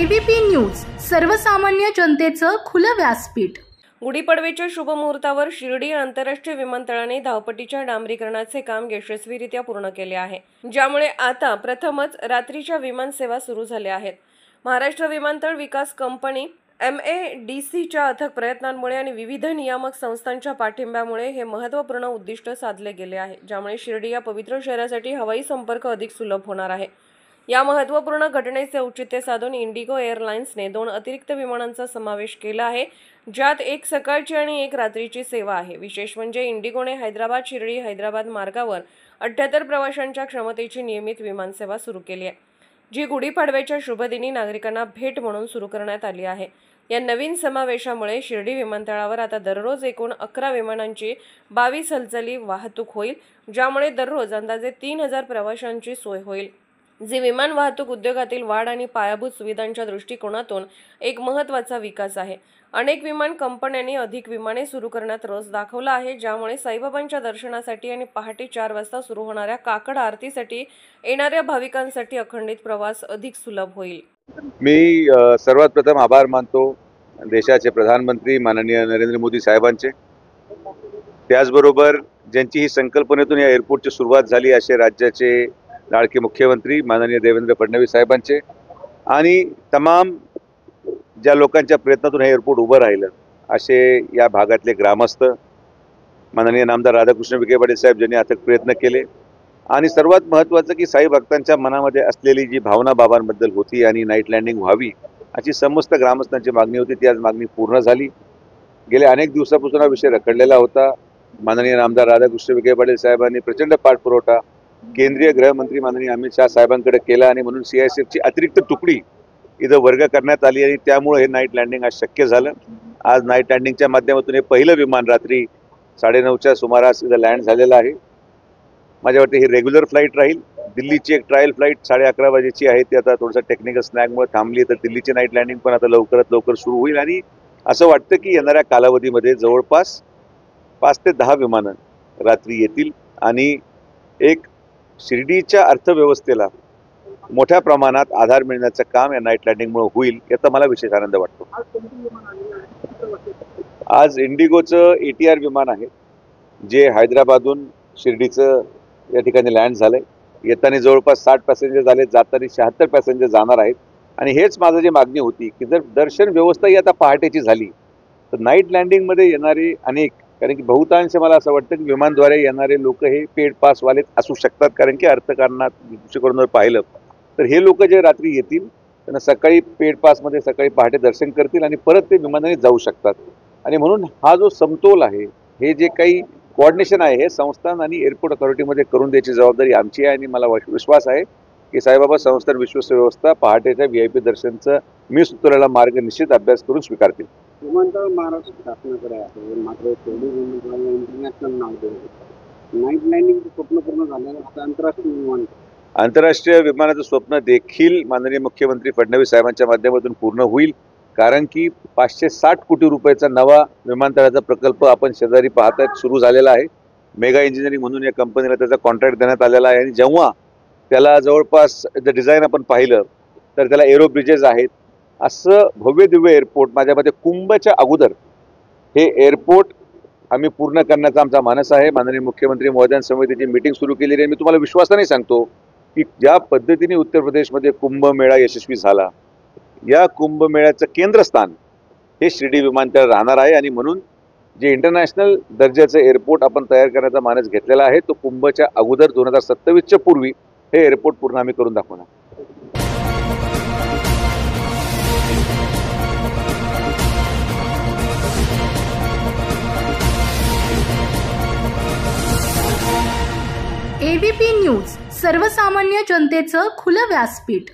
ABP news, सर्वसामान्य जनतेचं खुलं व्यासपीठ। गुढीपाडव्याच्या शुभ मुहूर्तावर शिर्डी आंतरराष्ट्रीय विमानतळाने धावपट्टीच्या डांबरीकरणाचे काम यशस्वीरित्या पूर्ण केले आहे, ज्यामुळे आता प्रथमच रात्रीच्या विमान सेवा सुरू झाल्या आहेत। महाराष्ट्र विमानतळ विकास कंपनी MADCच्या अथक प्रयत्नांमुळे आणि विविध नियामक संस्थांच्या पाठिंब्यामुळे हे महत्त्वपूर्ण उद्दिष्ट साधले गेले आहे, ज्यामुळे शिर्डी या पवित्र शहरासाठी हवाई संपर्क अधिक सुलभ होणार आहे। या महत्त्वपूर्ण घटनेचे औचित्य साधून इंडिगो एअरलाइन्सने 2 अतिरिक्त विमानांचा समावेश केला आहे, ज्यात एक सकाळची आणि एक रात्रीची सेवा आहे। विशेष म्हणजे इंडिगोने हैदराबाद शिर्डी हैदराबाद मार्गावर 78 प्रवाशांच्या क्षमतेची नियमित विमानसेवा सुरू केली आहे, जी गुढीपाडव्याच्या शुभदिनी नागरिकांना भेट म्हणून सुरू करण्यात आली आहे। या नवीन समावेशामुळे शिर्डी विमानतळावर आता दररोज एकूण 11 विमानांची 22 हालचाली वाहतूक होईल, ज्यामुळे दररोज अंदाजे 3000 प्रवाशांची सोय होईल, जी विमान वाहतूक उद्योगातील वाढ आणि पायाभूत सुविधांच्या दृष्टिकोनातून एक महत्त्वाचा विकास आहे। अनेक विमान कंपन्यांनी अधिक विमाने सुरू करण्यात रस दाखवला आहे, ज्यामुळे साईबाबांच्या दर्शनासाठी आणि पहाटे 4 वाजता सुरू होणाऱ्या काकड आरतीसाठी येणाऱ्या भाविकांसाठी अखंडित प्रवास अधिक सुलभ होईल। मी सर्वात प्रथम आभार मानतो देशाचे प्रधानमंत्री माननीय नरेंद्र मोदी साहेबांचे। त्याचबरोबर ज्यांची ही संकल्पनेतून या एअरपोर्टची सुरुवात झाली असे राज्याचे लाडके मुख्यमंत्री माननीय देवेंद्र फडणवीस साहेबांचे आणि तमाम ज्या लोकांच्या प्रयत्नातून हे एअरपोर्ट उभं राहिलं असे या भागातले ग्रामस्थ, माननीय नामदार राधाकृष्ण विखे पाटील साहेब ज्यांनी अथक प्रयत्न केले आणि सर्वात महत्त्वाचं की साई भक्तांच्या मनामध्ये असलेली जी भावना बाबांबद्दल होती आणि नाईट लँडिंग व्हावी अशी समस्त ग्रामस्थांची मागणी होती, ती आज मागणी पूर्ण झाली। गेल्या अनेक दिवसापासून हा विषय रखडलेला होता। माननीय नामदार राधाकृष्ण विखे पाटील साहेबांनी प्रचंड पाठपुरावा केंद्रीय गृहमंत्री माननीय अमित शाह साहेबांकडे केला आणि म्हणून CISFची अतिरिक्त तुकडी इथं वर्ग करण्यात आली आणि त्यामुळे हे नाईट लँडिंग आज शक्य झालं। आज नाईट लँडिंगच्या माध्यमातून हे पहिलं विमान रात्री 9:30च्या सुमारास इथं लँड झालेलं आहे। माझ्या वाटते ही रेग्युलर फ्लाईट राहील। दिल्लीची एक ट्रायल फ्लाईट 11:30 वाजेची आहे, ती आता थोडंसं टेक्निकल स्नॅगमुळे थांबली, तर दिल्लीची नाईट लँडिंग पण आता लवकरात लवकर सुरू होईल आणि असं वाटतं की येणाऱ्या कालावधीमध्ये जवळपास 5 ते 10 विमानं रात्री येतील आणि एक शिर्डीच्या अर्थव्यवस्थेला मोठ्या प्रमाणात आधार मिळण्याचं काम या नाईट लँडिंगमुळे होईल, याचा मला विशेष आनंद वाटतो। आज इंडिगोचं ATR विमान आहे, जे हैदराबादहून शिर्डीचं या ठिकाणी लँड झालंय। येताना जवळपास 60 पॅसेंजर झाले, जाताना 76 पॅसेंजर जाणार आहेत आणि हेच माझं जी मागणी होती की जर दर्शन व्यवस्था ही आता पहाटेची झाली तर नाईट लँडिंगमध्ये येणारे अनेक, कारण की बहुतांश मला असं वाटतं की विमानद्वारे येणारे लोक हे पेड पासवाले असू शकतात, कारण की अर्थकारणात दृष्टिकोनावर पाहिलं तर हे लोक जे रात्री येतील त्यांना सकाळी पेड पासमध्ये सकाळी पहाटे दर्शन करतील आणि परत ते विमानाने जाऊ शकतात। आणि म्हणून हा जो समतोल आहे, हे जे काही कोऑर्डिनेशन आहे, हे संस्थान आणि एअरपोर्ट अथॉरिटीमध्ये करून द्यायची जबाबदारी आमची आहे आणि मला विश्वास आहे की साईबाबा संस्थान विश्वस्त व्यवस्था पहाटेच्या VIP दर्शनचं मी सुचवलेला मार्ग निश्चित अभ्यास करून स्वीकारतील। विमानतळ महाराष्ट्र शासनाकडे आहे, मात्र इंटरनॅशनल नाव देऊ नाईट लँडिंगचं स्वप्न पूर्ण झालं, आता आंतरराष्ट्रीय विमानाचं स्वप्न देखील माननीय मुख्यमंत्री फडणवीस साहेबांच्या माध्यमातून पूर्ण होईल, कारण की 560 कोटी रुपयाचा नवा विमानतळाचा प्रकल्प आपण शेजारी पाहतात सुरू झालेला आहे। मेगा इंजिनिअरिंग म्हणून या कंपनीला त्याचा कॉन्ट्रॅक्ट देण्यात आलेला आहे आणि जेव्हा त्याला जवळपास डिझाईन आपण पाहिलं तर त्याला एरो ब्रिजेस आहेत। असं भव्य दिव्य एअरपोर्ट माझ्या मते कुंभच्या अगोदर हे एअरपोर्ट आम्ही पूर्ण करण्याचा आमचा मानस आहे। माननीय मुख्यमंत्री महोदयांसमोर त्याची मीटिंग सुरू केलेली आहे। मी तुम्हाला विश्वासाने सांगतो की ज्या पद्धतीने उत्तर प्रदेशमध्ये कुंभमेळा यशस्वी झाला, या कुंभमेळ्याचं केंद्रस्थान हे शिर्डी विमानतळ राहणार आहे आणि म्हणून जे इंटरनॅशनल दर्जाचं एअरपोर्ट आपण तयार करण्याचा मानस घेतलेला आहे, तो कुंभच्या अगोदर 2027च्या पूर्वी हे एअरपोर्ट पूर्ण आम्ही करून दाखवणार। एबीपी न्यूज, सर्वसामान्य जनतेचं खुलं व्यासपीठ।